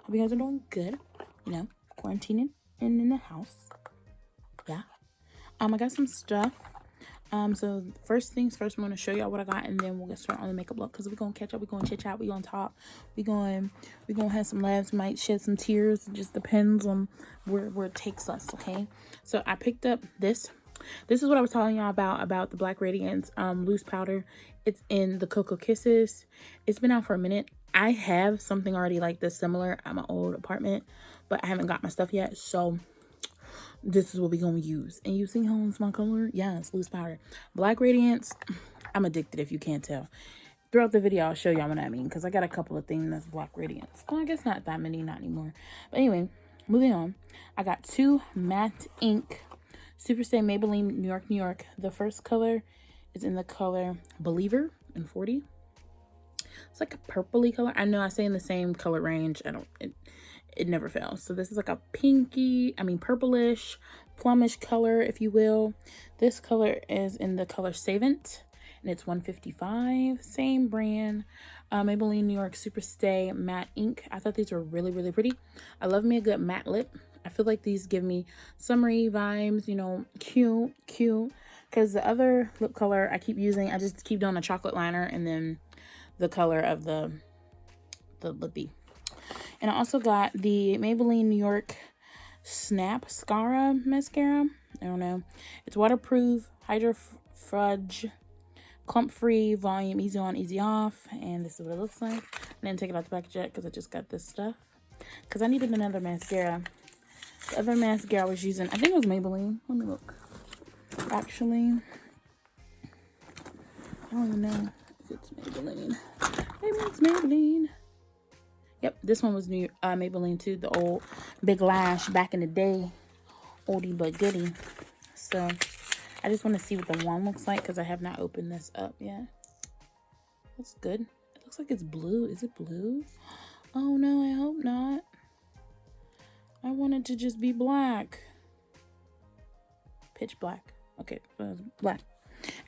Hope you guys are doing good. You know, quarantining and in the house. Yeah. I got some stuff. So first things first, I'm gonna show y'all what I got, and then we'll get started on the makeup look, because we're gonna catch up, we're gonna chit chat, we're gonna talk, we're gonna have some laughs, we might shed some tears. It just depends on where it takes us. Okay. So I picked up this. This is what I was telling y'all about the Black Radiance loose powder. It's in the Cocoa Kisses. It's been out for a minute. I have something already like this similar at my old apartment, but I haven't got my stuff yet. So this is what we're gonna use. And you see how it's my color? Yes, loose powder. Black Radiance. I'm addicted if you can't tell. Throughout the video, I'll show y'all what I mean, because I got a couple of things that's Black Radiance. Well, I guess not that many, not anymore. But anyway, moving on. I got 2 matte ink Superstay Maybelline New York, New York. The first color is in the color Believer in 40. It's like a purpley color. I know I say in the same color range. It never fails. So this is like a purplish, plumish color, if you will. This color is in the color Savant, and it's $155. Same brand. Maybelline New York Superstay Matte Ink. I thought these were really, really pretty. I love me a good matte lip. I feel like these give me summery vibes, you know, cute. Because the other lip color I keep using, I just keep doing a chocolate liner and then the color of the lippy. And I also got the Maybelline New York Snap Scara mascara. I don't know. It's waterproof, hydro fudge, clump free, volume easy on, easy off. And this is what it looks like. I didn't take it out the package yet because I just got this stuff. Because I needed another mascara. The other mascara I was using, I think it was Maybelline. Let me look. Actually, I don't even know if it's Maybelline. Maybe it's Maybelline. Yep, this one was new Maybelline too. The old Big Lash back in the day. Oldie but goodie. So I just want to see what the one looks like, because I have not opened this up yet. That's good. It looks like it's blue. Is it blue? Oh no, I hope not. I want it to just be black. Pitch black. Okay, black.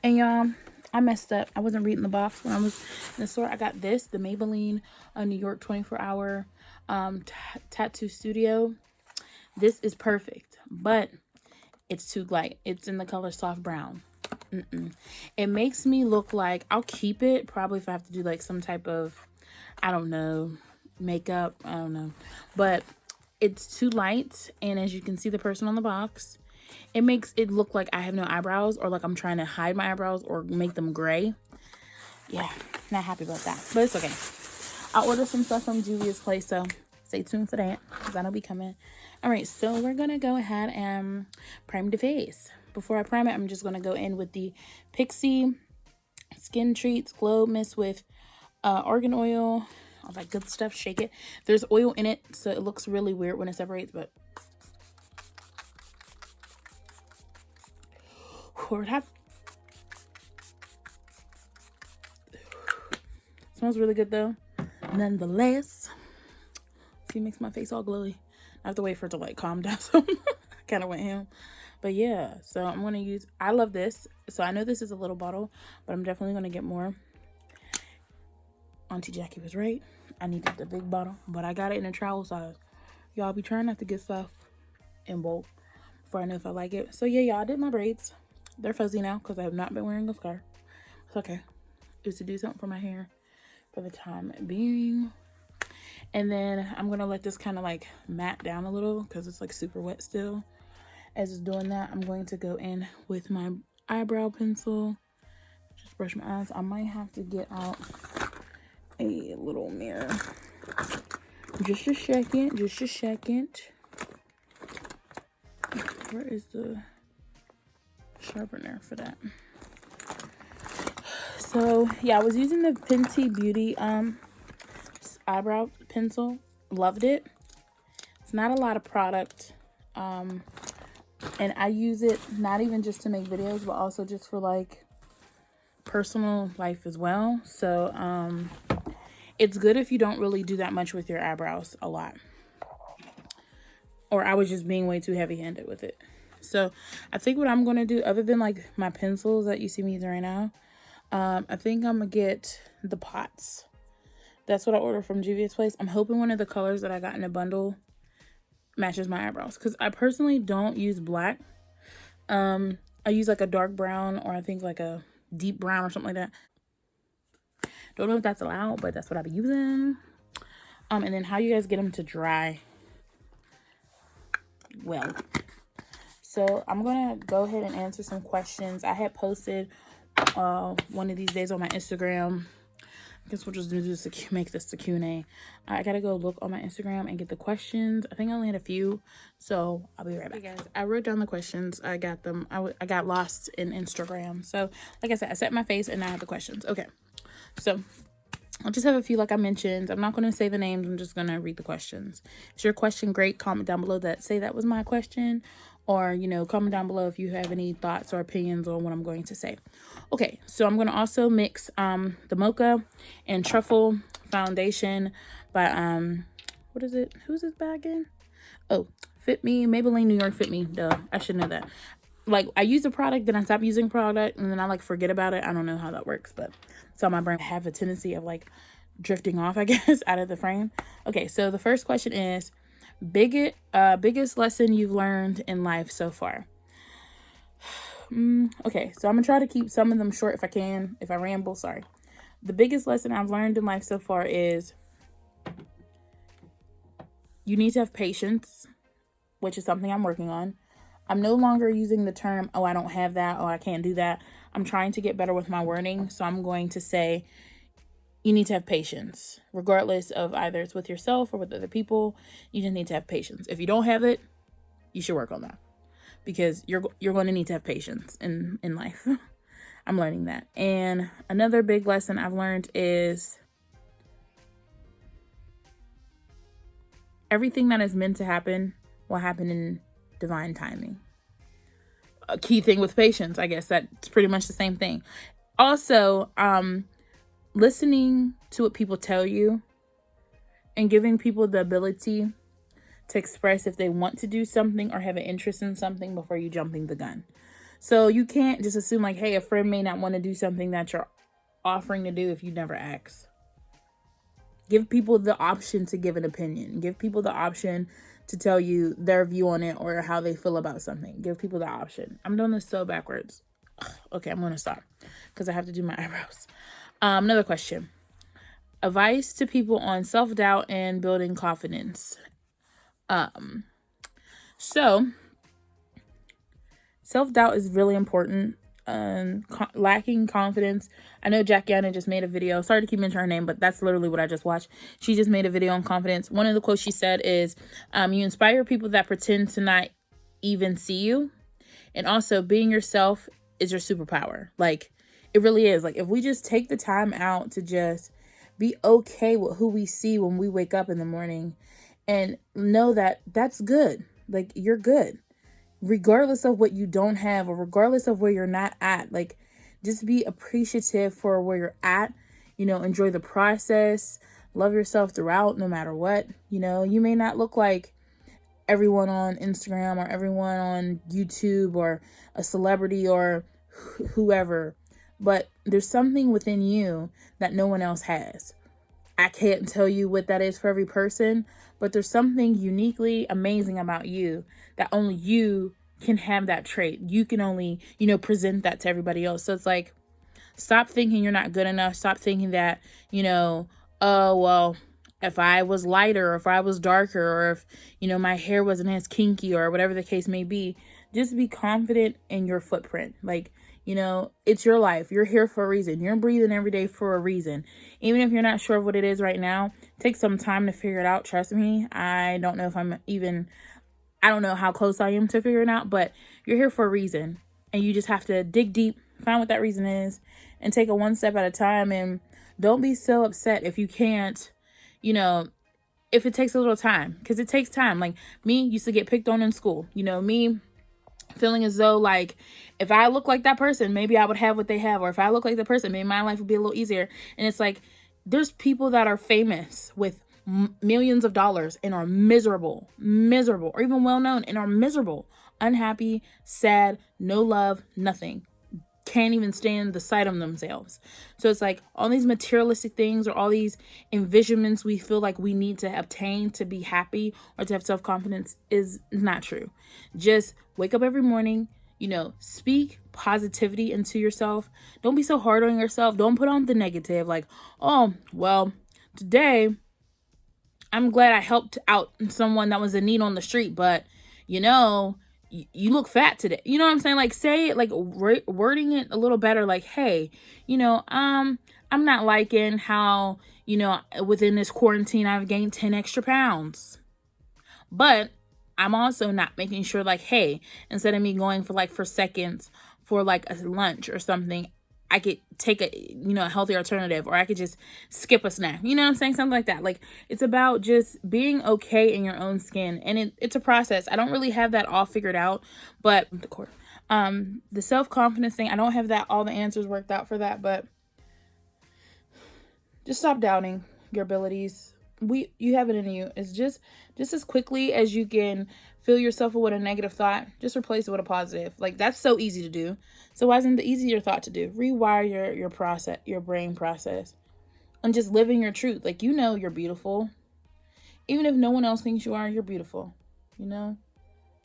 And y'all, I messed up. I wasn't reading the box when I was in the store. I got this, the Maybelline New York 24-hour tattoo studio. This is perfect, but it's too light. It's in the color soft brown. It makes me look like, I'll keep it probably if I have to do like some type of, I don't know, makeup. I don't know, but it's too light. And as you can see, the person on the box, it makes it look like I have no eyebrows, or like I'm trying to hide my eyebrows or make them gray. Yeah, not happy about that, but it's okay. I'll order some stuff from Julia's place, so stay tuned for that, because that'll be coming. All right, so we're gonna go ahead and prime the face. Before I prime it, I'm just gonna go in with the Pixie Skin Treats Glow Mist with argan oil, all that good stuff. Shake it. There's oil in it, so it looks really weird when it separates, but smells really good though, nonetheless. See, it makes my face all glowy. I have to wait for it to like calm down, so I kind of went ham. But yeah, so I'm gonna use, I love this. So I know this is a little bottle, but I'm definitely gonna get more. Auntie Jackie was right. I needed the big bottle, but I got it in a travel size. Y'all, be trying not to get stuff in bulk before I know if I like it. So yeah, y'all, I did my braids. They're fuzzy now because I have not been wearing a scarf. It's okay. It's to do something for my hair for the time being. And then I'm gonna let this kind of like matte down a little because it's like super wet still. As it's doing that, I'm going to go in with my eyebrow pencil. Just brush my eyes. I might have to get out a little mirror. Just a second. Just a second. Where is the sharpener for that? So yeah, I was using the Fenty Beauty eyebrow pencil. Loved it. It's not a lot of product, and I use it not even just to make videos, but also just for like personal life as well. So it's good if you don't really do that much with your eyebrows a lot, or I was just being way too heavy-handed with it. So I think what I'm going to do, other than like my pencils that you see me using right now, I think I'm going to get the pots That's what I ordered from Juvia's Place. I'm hoping one of the colors that I got in a bundle matches my eyebrows, because I personally don't use black. I use like a dark brown, or I think like a deep brown or something like that. Don't know if that's allowed, but that's what I'll be using. And then how you guys get them to dry well. So I'm gonna go ahead and answer some questions. I had posted one of these days on my Instagram. I guess we'll just do this to make this the Q&A. I gotta go look on my Instagram and get the questions. I think I only had a few, so I'll be right back. Okay, guys, I wrote down the questions. I got them. I got lost in Instagram. So like I said, I set my face and now I have the questions. Okay, so I'll just have a few like I mentioned. I'm not going to say the names. I'm just going to read the questions. Is your question great? Comment down below that say that was my question. Or, you know, comment down below if you have any thoughts or opinions on what I'm going to say. Okay, so I'm going to also mix the Mocha and Truffle Foundation by, what is it? Who's this bag again? Oh, Fit Me, Maybelline New York Fit Me. Duh, I should know that. Like, I use a product, then I stop using product, and then I, like, forget about it. I don't know how that works, but so my brain have a tendency of, like, drifting off, I guess, out of the frame. Okay, so the first question is, biggest lesson you've learned in life so far? Okay, so I'm gonna try to keep some of them short if I can. If I ramble, sorry. The biggest lesson I've learned in life so far is you need to have patience, which is something I'm working on. I'm no longer using the term, oh, I don't have that, oh, I can't do that. I'm trying to get better with my wording, so I'm going to say you need to have patience, regardless of either it's with yourself or with other people. You just need to have patience. If you don't have it, you should work on that, because you're going to need to have patience in life. I'm learning that. And another big lesson I've learned is everything that is meant to happen will happen in divine timing. A key thing with patience, I guess that's pretty much the same thing. Also, listening to what people tell you and giving people the ability to express if they want to do something or have an interest in something before you jumping the gun. So you can't just assume like, hey, a friend may not want to do something that you're offering to do if you never ask. Give people the option to give an opinion. Give people the option to tell you their view on it or how they feel about something. Give people the option. I'm doing this so backwards. Okay, I'm going to stop because I have to do my eyebrows. Another question. Advice to people on self-doubt and building confidence. So self-doubt is really important. Lacking confidence. I know Yanna just made a video. Sorry to keep mentioning her name, but that's literally what I just watched. She just made a video on confidence. One of the quotes she said is, you inspire people that pretend to not even see you. And also, being yourself is your superpower. Like, it really is. Like, if we just take the time out to just be okay with who we see when we wake up in the morning and know that that's good. Like, you're good. Regardless of what you don't have or regardless of where you're not at, like, just be appreciative for where you're at, you know, enjoy the process, love yourself throughout, no matter what. You know, you may not look like everyone on Instagram or everyone on YouTube or a celebrity or whoever, but there's something within you that no one else has. I can't tell you what that is for every person, but there's something uniquely amazing about you that only you can have that trait. You can only, you know, present that to everybody else. So it's like, stop thinking you're not good enough. Stop thinking that, you know, oh, well, if I was lighter or if I was darker or if, you know, my hair wasn't as kinky or whatever the case may be, just be confident in your footprint. Like, you know, it's your life. You're here for a reason. You're breathing every day for a reason. Even if you're not sure of what it is right now, take some time to figure it out. Trust me. I don't know how close I am to figuring out, but you're here for a reason. And you just have to dig deep, find what that reason is, and take it one step at a time. And don't be so upset if you can't, you know, if it takes a little time, because it takes time. Like, me used to get picked on in school. You know, me feeling as though, like, if I look like that person, maybe I would have what they have. Or if I look like the person, maybe my life would be a little easier. And it's like, there's people that are famous with millions of dollars and are miserable, or even well-known and are miserable, unhappy, sad, no love, nothing. can't even stand the sight of themselves. So it's like all these materialistic things or all these envisionments we feel like we need to obtain to be happy or to have self-confidence is not true. Just wake up every morning, you know, speak positivity into yourself. Don't be so hard on yourself. Don't put on the negative like, oh, well, today I'm glad I helped out someone that was in need on the street, but you know, you look fat today. You know what I'm saying? Like, say it, like wording it a little better. Like, hey, you know, I'm not liking how, you know, within this quarantine, I've gained 10 extra pounds, but I'm also not making sure like, hey, instead of me going for seconds for like a lunch or something, I could take a, you know, a healthy alternative, or I could just skip a snack. You know what I'm saying? Something like that. Like, it's about just being okay in your own skin. And it's a process. I don't really have that all figured out, but the self-confidence thing, I don't have all the answers worked out for that, but just stop doubting your abilities. You have it in you. It's just as quickly as you can fill yourself with a negative thought, just replace it with a positive. Like, that's so easy to do. So why isn't it the easier thought to do? Rewire your process, your brain process, and just living your truth. Like, you know, you're beautiful. Even if no one else thinks you are, you're beautiful. You know,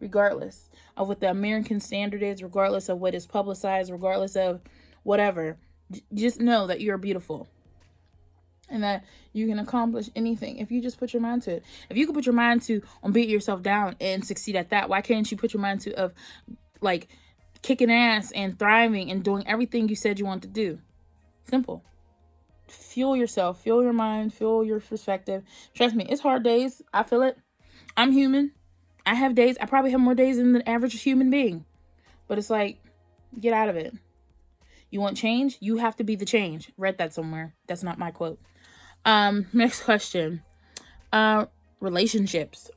regardless of what the American standard is, regardless of what is publicized, regardless of whatever, just know that you're beautiful. And that you can accomplish anything if you just put your mind to it. If you can put your mind to on beating yourself down and succeed at that, why can't you put your mind to of like kicking ass and thriving and doing everything you said you want to do? Simple. Fuel yourself, fuel your mind, fuel your perspective. Trust me, it's hard days. I feel it. I'm human. I have days. I probably have more days than the average human being. But it's like, get out of it. You want change? You have to be the change. Read that somewhere. That's not my quote. Next question. Relationships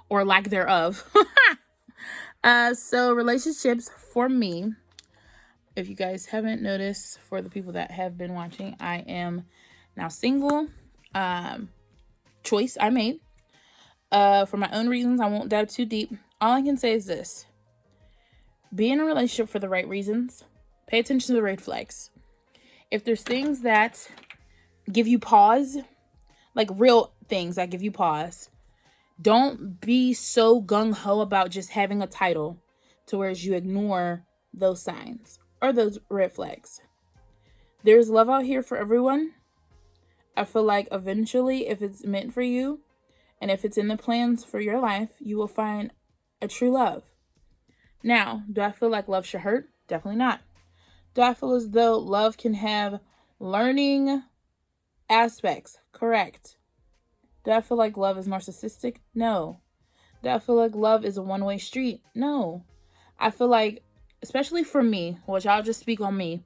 or lack thereof. So relationships for me, if you guys haven't noticed, for the people that have been watching, I am now single. Choice I made, for my own reasons. I won't dive too deep. All I can say is this: be in a relationship for the right reasons. Pay attention to the red flags. If there's things that give you pause, like real things that give you pause, don't be so gung-ho about just having a title to where you ignore those signs or those red flags. There's love out here for everyone. I feel like eventually, if it's meant for you and if it's in the plans for your life, you will find a true love. Now, do I feel like love should hurt? Definitely not. Do I feel as though love can have learning aspects? Correct. Do I feel like love is narcissistic? No. Do I feel like love is a one-way street? No. I feel like, especially for me, which I'll just speak on me,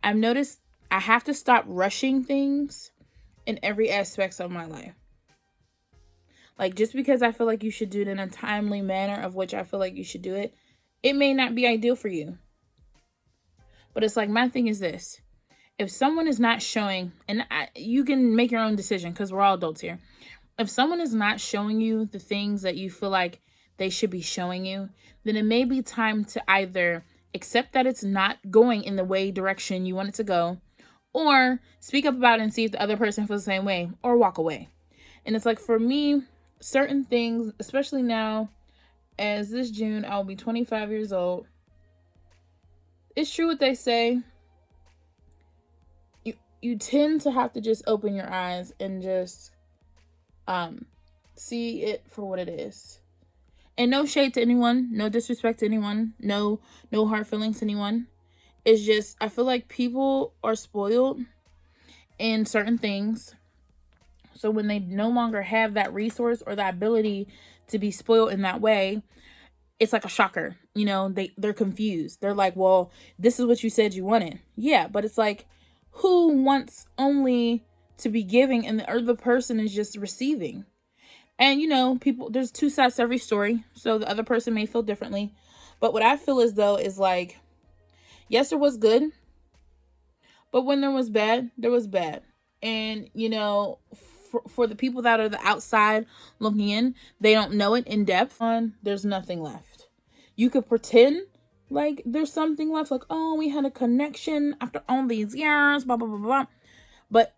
I've noticed I have to stop rushing things in every aspect of my life. Like, just because I feel like you should do it in a timely manner of which I feel like you should do it, it may not be ideal for you. But it's like, my thing is this: if someone is not showing, and you can make your own decision because we're all adults here. If someone is not showing you the things that you feel like they should be showing you, then it may be time to either accept that it's not going in the direction you want it to go, or speak up about it and see if the other person feels the same way, or walk away. And it's like, for me, certain things, especially now, as this June, I'll be 25 years old. It's true what they say. You tend to have to just open your eyes and just see it for what it is. And no shade to anyone, no disrespect to anyone, no hard feelings to anyone. It's just, I feel like people are spoiled in certain things. So when they no longer have that resource or that ability to be spoiled in that way, it's like a shocker. You know, they're confused. They're like, well, this is what you said you wanted. Yeah, but it's like, who wants only to be giving and the other person is just receiving? And, you know, there's two sides to every story. So the other person may feel differently. But what I feel as though is like, yes, there was good. But when there was bad, there was bad. And, you know, for the people that are the outside looking in, they don't know it in depth. There's nothing left. You could pretend like there's something left, like, oh, we had a connection after all these years, blah blah blah blah. But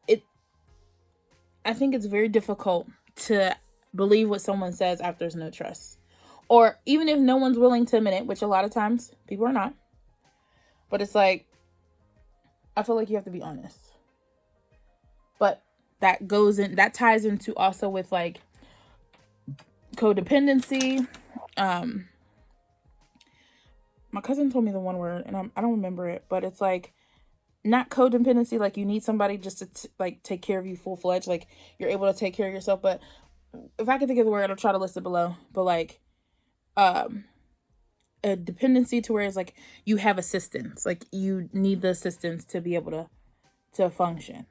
I think it's very difficult to believe what someone says after there's no trust, or even if no one's willing to admit it, which a lot of times people are not. But it's like, I feel like you have to be honest. But that ties into also with like codependency. My cousin told me the one word, and I don't remember it, but it's like, not codependency, like you need somebody just to like take care of you full-fledged, like you're able to take care of yourself. But if I can think of the word, I'll try to list it below. But like a dependency to where it's like you have assistance, like you need the assistance to be able to function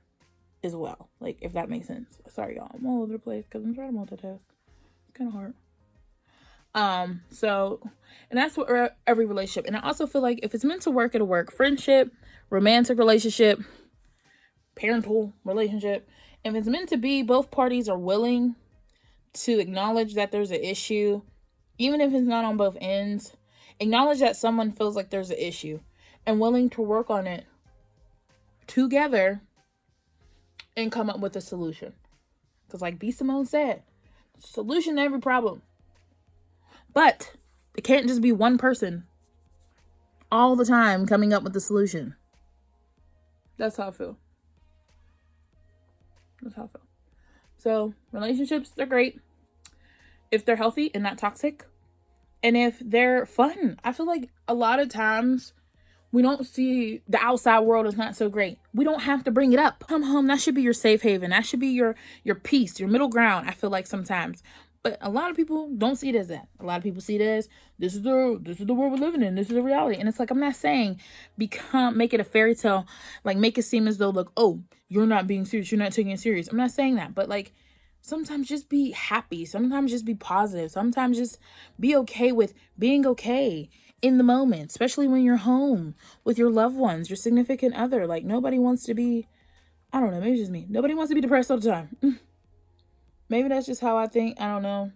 as well, like, if that makes sense. Sorry y'all, I'm all over the place because I'm trying to multitask. It's kind of hard. So, and that's what every relationship. And I also feel like if it's meant to work, it'll work. Friendship, romantic relationship, parental relationship. If it's meant to be, both parties are willing to acknowledge that there's an issue, even if it's not on both ends. Acknowledge that someone feels like there's an issue and willing to work on it together and come up with a solution. Because like B. Simone said, solution to every problem. But it can't just be one person all the time coming up with the solution. That's how I feel. That's how I feel. So relationships, they're great if they're healthy and not toxic. And if they're fun. I feel like a lot of times we don't see the outside world is not so great. We don't have to bring it up. Come home, that should be your safe haven. That should be your peace, your middle ground, I feel like sometimes. But a lot of people don't see it as that. A lot of people see it as, this is the world we're living in. This is the reality. And it's like, I'm not saying make it a fairy tale, like make it seem as though like, oh, you're not being serious. You're not taking it serious. I'm not saying that. But like, sometimes just be happy. Sometimes just be positive. Sometimes just be okay with being okay in the moment, especially when you're home with your loved ones, your significant other. Like, nobody wants to be, I don't know, maybe it's just me. Nobody wants to be depressed all the time. Maybe that's just how I think. I don't know.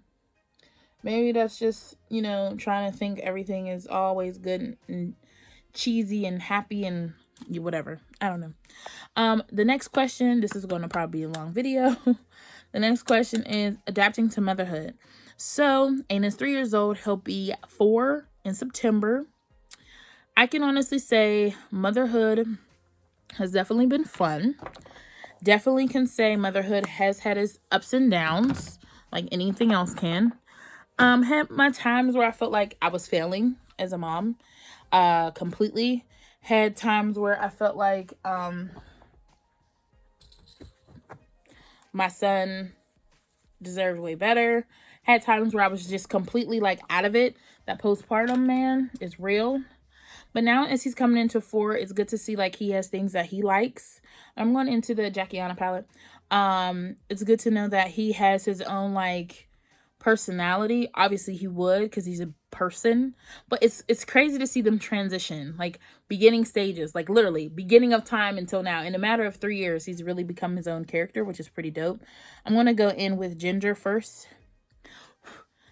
Maybe that's just, trying to think everything is always good and cheesy and happy and whatever. I don't know. The next question, this is going to probably be a long video. The next question is adapting to motherhood. So, Ayanna's 3 years old. He'll be 4 in September. I can honestly say motherhood has definitely been fun. Definitely can say motherhood has had its ups and downs, like anything else can. Had my times where I felt like I was failing as a mom, completely. Had times where I felt like my son deserved way better. Had times where I was just completely like out of it. That postpartum, man, is real. But now as he's coming into 4, it's good to see like he has things that he likes. I'm going into the Ayanna palette. It's good to know that he has his own like personality. Obviously he would, because he's a person. But it's crazy to see them transition, like beginning stages, like literally beginning of time until now. In a matter of 3 years, he's really become his own character, which is pretty dope. I'm going to go in with Ginger first.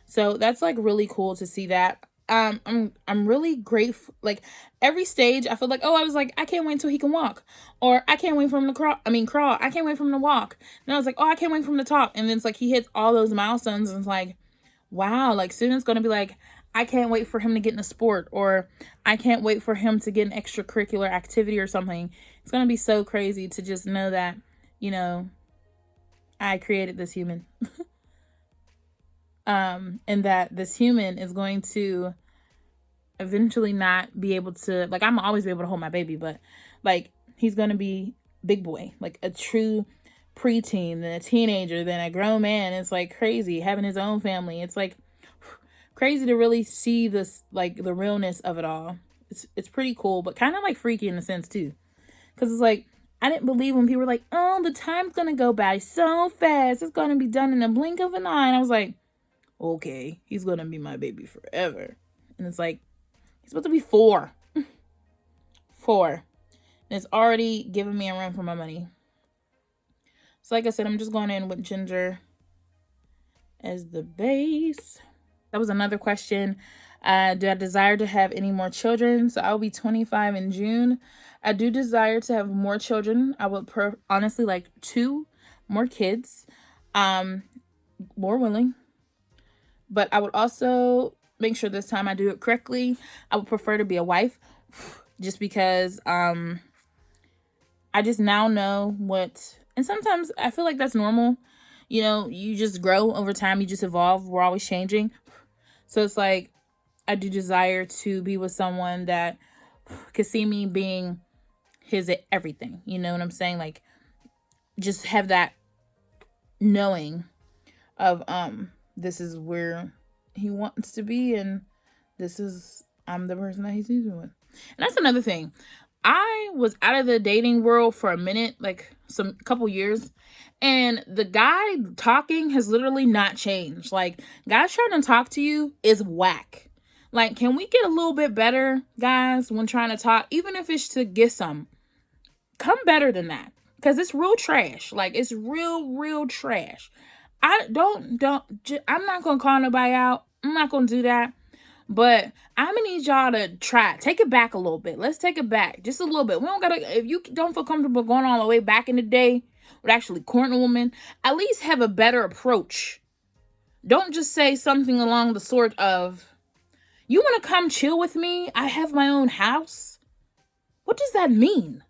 So that's like really cool to see that. I'm really grateful. Like every stage, I feel like, oh, I was like, I can't wait until he can walk, or I can't wait for him to crawl. I can't wait for him to walk. And I was like, oh, I can't wait for him to talk. And then it's like he hits all those milestones, and it's like, wow, like soon it's gonna be like, I can't wait for him to get in a sport, or I can't wait for him to get an extracurricular activity or something. It's gonna be so crazy to just know that, I created this human. And that this human is going to eventually not be able to, like, I'm always be able to hold my baby, but like he's going to be big boy, like a true preteen, then a teenager, then a grown man. It's like crazy having his own family. It's like crazy to really see this, like the realness of it all. It's pretty cool, but kind of like freaky in a sense too. Cause it's like, I didn't believe when people were like, oh, the time's going to go by so fast. It's going to be done in a blink of an eye. And I was like, okay, he's gonna be my baby forever. And it's like, he's about to be 4. 4. And it's already giving me a run for my money. So like I said, I'm just going in with Ginger as the base. That was another question. Do I desire to have any more children? So I'll be 25 in June. I do desire to have more children. I would honestly like 2 more kids. More willing. But I would also make sure this time I do it correctly. I would prefer to be a wife, just because I just now know what, and sometimes I feel like that's normal. You know, you just grow over time, you just evolve. We're always changing. So it's like, I do desire to be with someone that could see me being his everything. You know what I'm saying? Like, just have that knowing of this is where he wants to be, and I'm the person that he's using with. And that's another thing. I was out of the dating world for a minute, like couple years, and the guy talking has literally not changed. Like, guys trying to talk to you is whack. Like, can we get a little bit better, guys, when trying to talk, even if it's to get some? Come better than that, because it's real trash. Like, it's real trash. I'm not gonna call nobody out. I'm not gonna do that. But I'm gonna need y'all to try. Take it back a little bit. Let's take it back just a little bit. We don't gotta, if you don't feel comfortable going all the way back in the day with actually courting a woman, at least have a better approach. Don't just say something along the sort of, you want to come chill with me? I have my own house. What does that mean?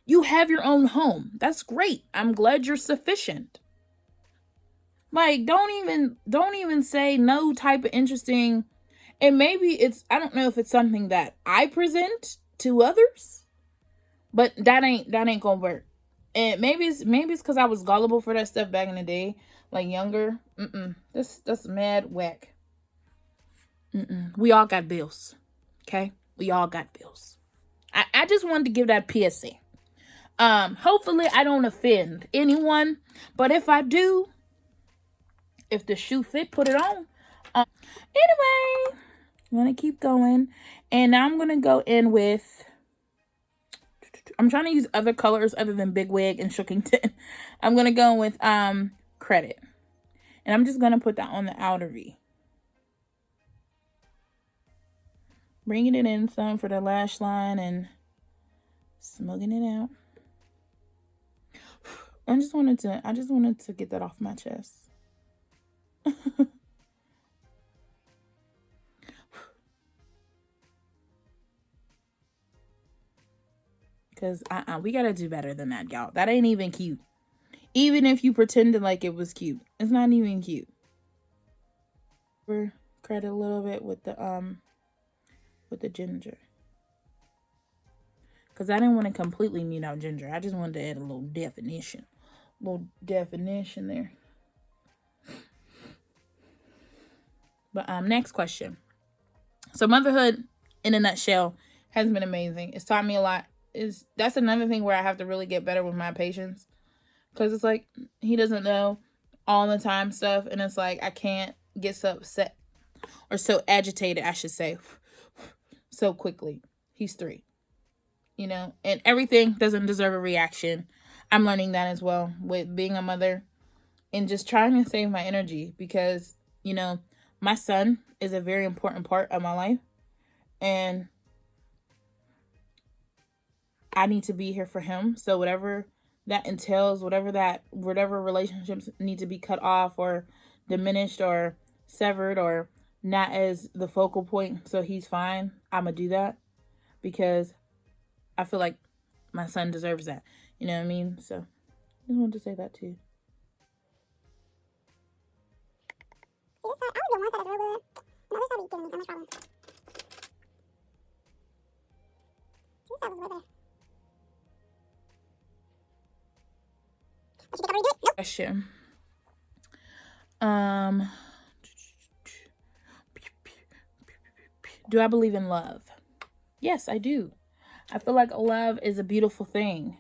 You have your own home. That's great. I'm glad you're sufficient. Like, don't even say no type of interesting. And maybe I don't know if it's something that I present to others, but that ain't gonna work. And maybe it's because I was gullible for that stuff back in the day, like younger. That's mad whack. We all got bills, okay? We all got bills. I just wanted to give that PSA. Hopefully I don't offend anyone, but if I do, if the shoe fit, put it on. Anyway, I'm gonna keep going, and now I'm gonna go in with, I'm trying to use other colors other than Big Wig and Shookington. I'm gonna go with Credit, and I'm just gonna put that on the outer V, bringing it in some for the lash line and smoking it out. I just wanted to get that off my chest. Because we gotta do better than that, y'all. That ain't even cute. Even if you pretended like it was cute, it's not even cute. We're Credit a little bit with the ginger, because I didn't want to completely mute out ginger. I just wanted to add a little definition there. But next question. So motherhood, in a nutshell, has been amazing. It's taught me a lot. That's another thing where I have to really get better with my patience, because it's like, he doesn't know all the time stuff, and it's like I can't get so upset or so agitated, I should say, so quickly. He's 3, you know, and everything doesn't deserve a reaction. I'm learning that as well with being a mother, and just trying to save my energy, because, you know, my son is a very important part of my life, and I need to be here for him. So whatever that entails, whatever relationships need to be cut off or diminished or severed or not as the focal point so he's fine, I'm gonna do that, because I feel like my son deserves that. You know what I mean? So I just wanted to say that too. Question. Do I believe in love? Yes, I do. I feel like love is a beautiful thing,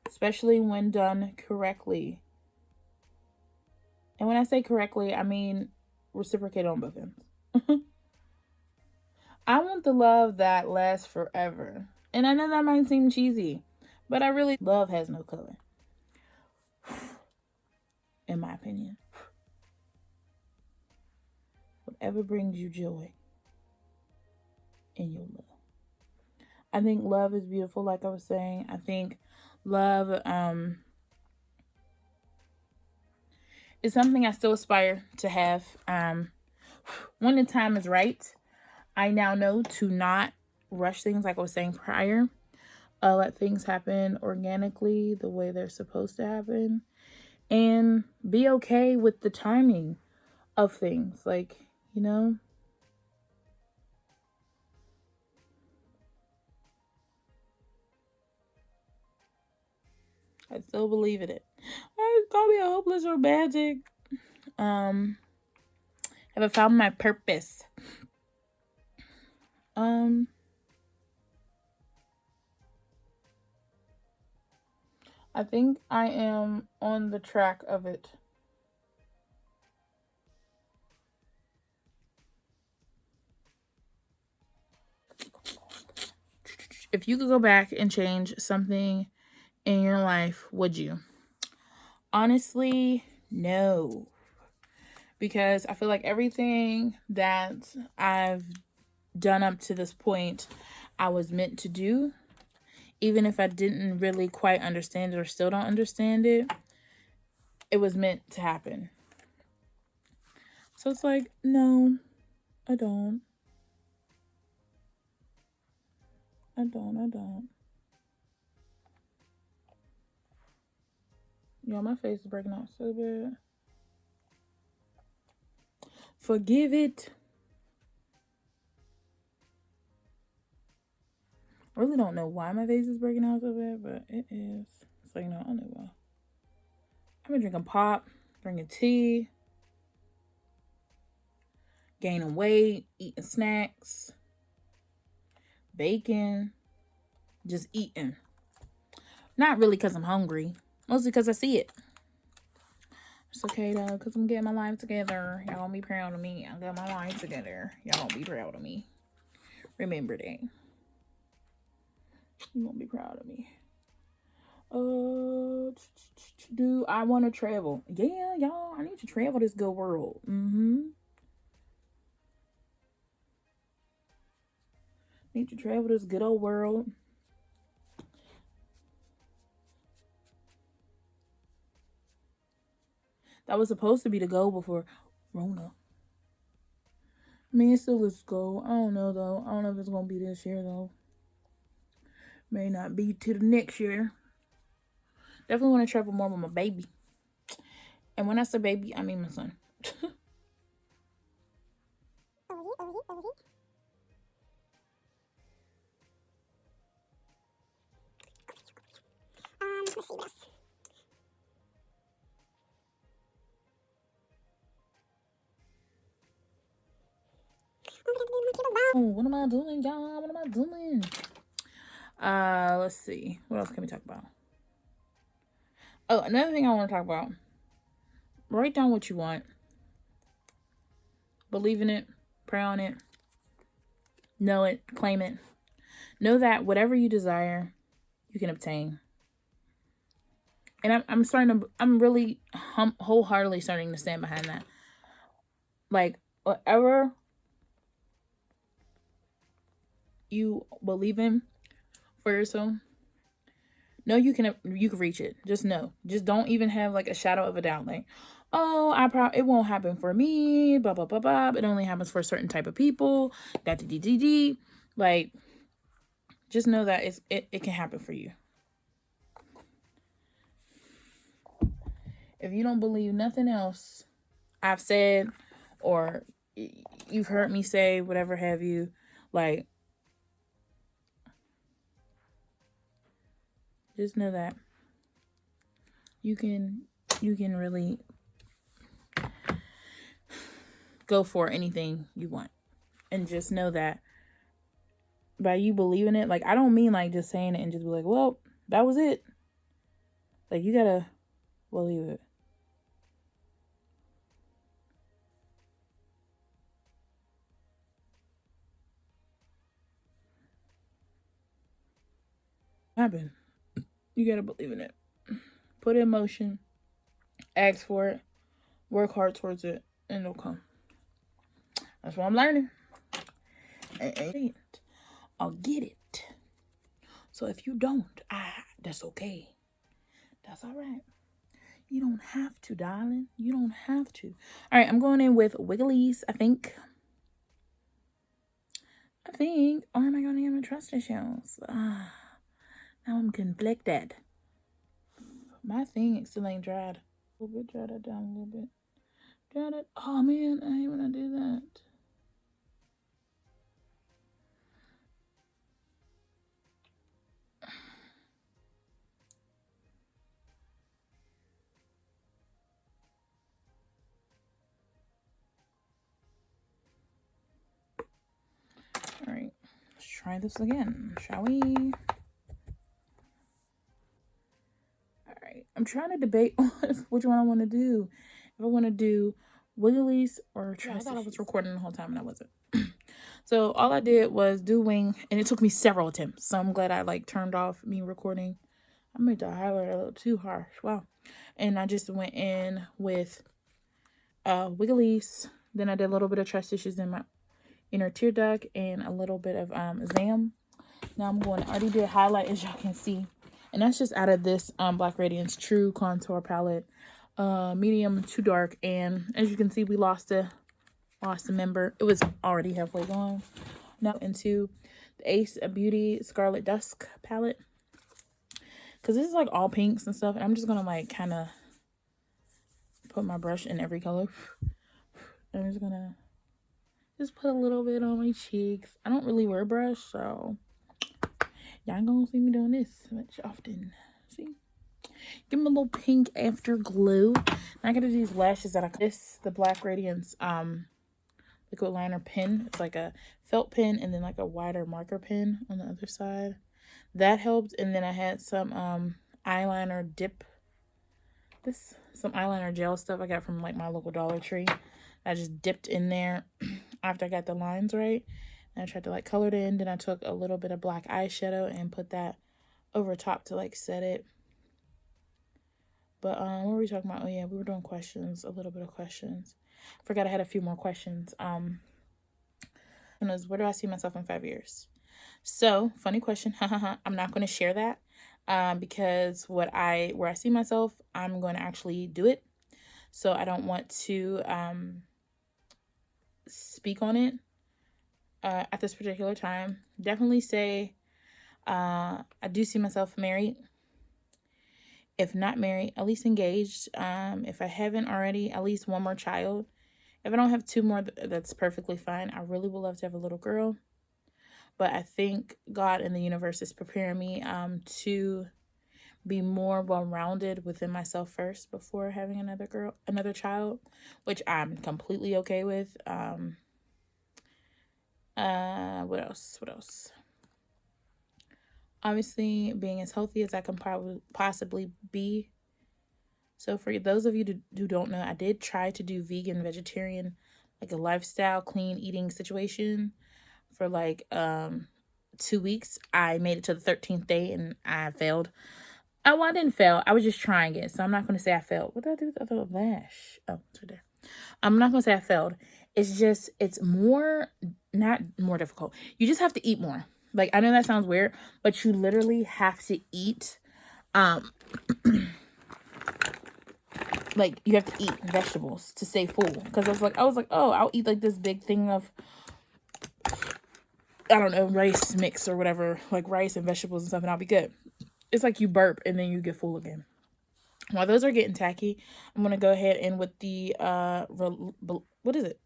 especially when done correctly. And when I say correctly, I mean reciprocate on both ends. I want the love that lasts forever. And I know that might seem cheesy, but love has no color, in my opinion. Whatever brings you joy. in your love. I think love is beautiful, like I was saying. I think love is something I still aspire to have. When the time is right, I now know to not rush things, like I was saying prior. Let things happen organically the way they're supposed to happen. And be okay with the timing of things. Like, you know, I still believe in it. Call me a hopeless romantic. Have I found my purpose? I think I am on the track of it. If you could go back and change something in your life, would you? Honestly, no. Because I feel like everything that I've done up to this point, I was meant to do. Even if I didn't really quite understand it or still don't understand it, it was meant to happen. So it's like, no, I don't. I don't. Yo, my face is breaking out so bad. Forgive it. I really don't know why my face is breaking out so bad, but it is. So, you know, I don't know why. I've been drinking pop, drinking tea, gaining weight, eating snacks, bacon, just eating. Not really because I'm hungry, mostly because I see it. It's okay though, because I'm getting my life together. Y'all gonna be proud of me. I got my life together. Y'all gonna be proud of me. Remember that. You gonna be proud of me. Do I want to travel? Yeah, y'all. I need to travel this good world. Need to travel this good old world. That was supposed to be the goal before Rona. I mean, it still is goal. I don't know though. I don't know if it's gonna be this year though. May not be to the next year. Definitely want to travel more with my baby. And when I say baby, I mean my son. Let's see this. Oh, what am I doing, y'all? What am I doing? Let's see. What else can we talk about? Oh, another thing I want to talk about. Write down what you want. Believe in it. Pray on it. Know it. Claim it. Know that whatever you desire, you can obtain. And I'm really wholeheartedly starting to stand behind that. Like, whatever you believe in for yourself, know you can reach it. Just know. Just don't even have like a shadow of a doubt. Like, oh, it won't happen for me. Blah blah blah blah. It only happens for a certain type of people. Like, just know that it can happen for you. If you don't believe nothing else I've said, or you've heard me say, whatever have you, like, just know that you can really go for anything you want. And just know that by you believing it, like, I don't mean like just saying it and just be like, well, that was it. Like, you gotta believe it. Happen. You gotta believe in it. Put it in motion. Ask for it. Work hard towards it, and it'll come. That's what I'm learning. I'll get it. So if you don't, that's okay. That's all right. You don't have to, darling. You don't have to. All right, I'm going in with Wigglies, I think. Or am I going to get my trust issues? Now I'm conflicted. My thing still ain't dried. A little bit, dry that down a little bit. Dry it. Oh man, I hate when I do that. All right, let's try this again, shall we? All right, I'm trying to debate on which one I want to do. If I want to do Wigglies or trust issues. I thought I was recording the whole time and I wasn't. So all I did was do wing, and it took me several attempts. So I'm glad I like turned off me recording. I made the highlight a little too harsh. Wow. And I just went in with Wigglies. Then I did a little bit of trust issues in my inner tear duct and a little bit of Zam. Now I'm going to already did highlight, as y'all can see. And that's just out of this Black Radiance True Contour Palette. Medium to dark. And as you can see, we lost a member. It was already halfway gone. Now into the Ace of Beauty Scarlet Dusk palette, because this is like all pinks and stuff, and I'm just gonna like kind of put my brush in every color. I'm just gonna put a little bit on my cheeks. I don't really wear a brush, so y'all ain't gonna see me doing this much often. See, give them a little pink afterglow. I got these lashes that the Black Radiance liquid liner pen. It's like a felt pen and then like a wider marker pen on the other side. That helped. And then I had some eyeliner dip. Some eyeliner gel stuff I got from like my local Dollar Tree. I just dipped in there after I got the lines right. And I tried to like color it in. Then I took a little bit of black eyeshadow and put that over top to like set it. But what were we talking about? Oh yeah, we were doing questions, a little bit of questions. Forgot I had a few more questions. Where do I see myself in 5 years? So, funny question. I'm not going to share that because where I see myself, I'm going to actually do it. So I don't want to speak on it at this particular time. Definitely say I do see myself married. If not married, at least engaged. If I haven't already, at least one more child. If I don't have two more, that's perfectly fine. I really would love to have a little girl. But I think God and the universe is preparing me to be more well-rounded within myself first before having another child, which I'm completely okay with. What else? Obviously, being as healthy as I can possibly be. So for those of you who don't know, I did try to do vegan, vegetarian, like a lifestyle, clean eating situation for like 2 weeks. I made it to the 13th day and I failed. Oh, I didn't fail. I was just trying it. So I'm not going to say I failed. What did I do with the other lash? Oh, it's right there. I'm not going to say I failed. It's just, it's not more difficult. You just have to eat more. Like, I know that sounds weird, but you literally have to eat, like, you have to eat vegetables to stay full. Because I was like, oh, I'll eat, like, this big thing of, I don't know, rice mix or whatever. Like, rice and vegetables and stuff, and I'll be good. It's like you burp, and then you get full again. While those are getting tacky, I'm going to go ahead and with the, what is it?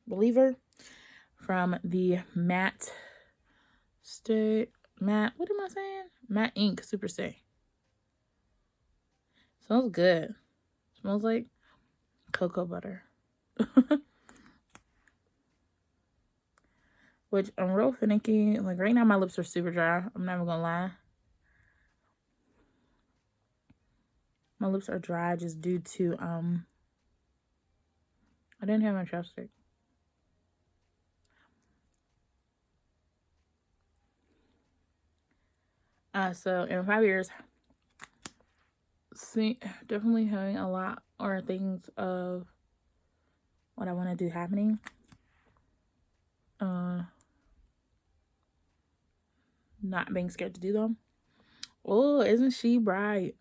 Reliever from the Matte what am I saying? Matte Ink Super Stay. Smells good. Smells like cocoa butter. Which I'm real finicky. Like right now my lips are super dry. I'm not even gonna lie. My lips are dry just due to I didn't have my chapstick. So in 5 years, definitely having a lot or things of what I want to do happening. not being scared to do them. Oh, isn't she bright?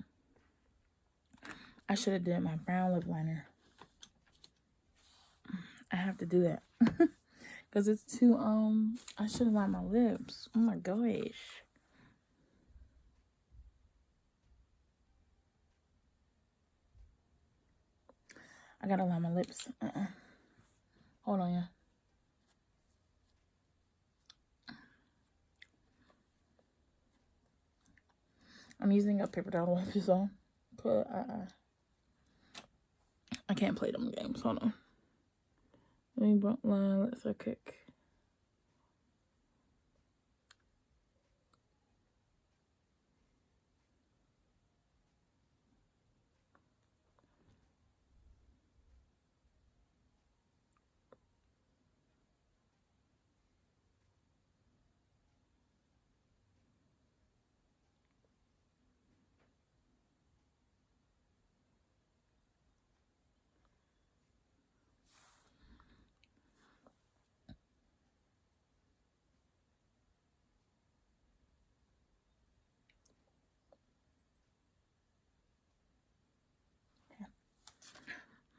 I should have did my brown lip liner. I have to do that. Because it's too, I should have lined my lips. Oh my gosh. I gotta line my lips. Hold on, yeah. I'm using a paper towel wipe, so I can't play them games. Hold on. Let me line. Let's kick.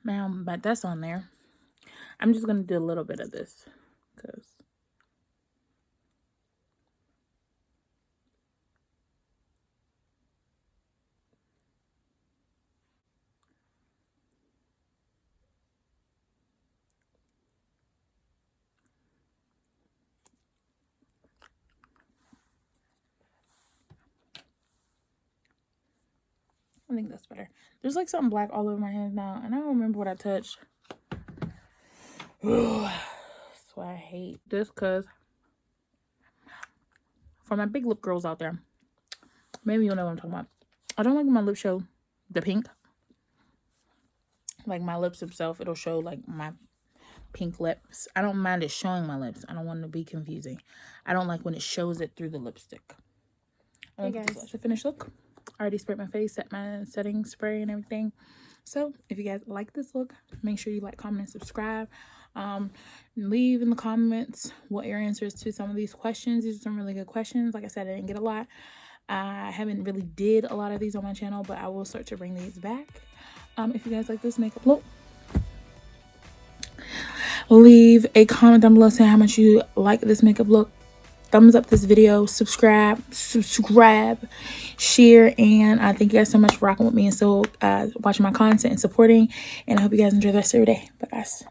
Now, but that's on there. I'm just gonna do a little bit of this because I think that's better. There's like something black all over my hands now, and I don't remember what I touched. That's why I hate this, because for my big lip girls out there, maybe you'll know what I'm talking about. I don't like when my lips show the pink. Like my lips itself, it'll show like my pink lips. I don't mind it showing my lips. I don't want it to be confusing. I don't like when it shows it through the lipstick. Hey guys, that's the finished look. I already sprayed my face, set my setting spray and everything. So if you guys like this look, make sure you like, comment, and subscribe. Leave in the comments what your answers to some of these questions. These are some really good questions. Like I said, I didn't get a lot. I haven't really did a lot of these on my channel, but I will start to bring these back. If you guys like this makeup look, leave a comment down below saying how much you like this makeup look. Thumbs up this video, subscribe, share, and I thank you guys so much for rocking with me and so watching my content and supporting, and I hope you guys enjoy the rest of your day. Bye guys.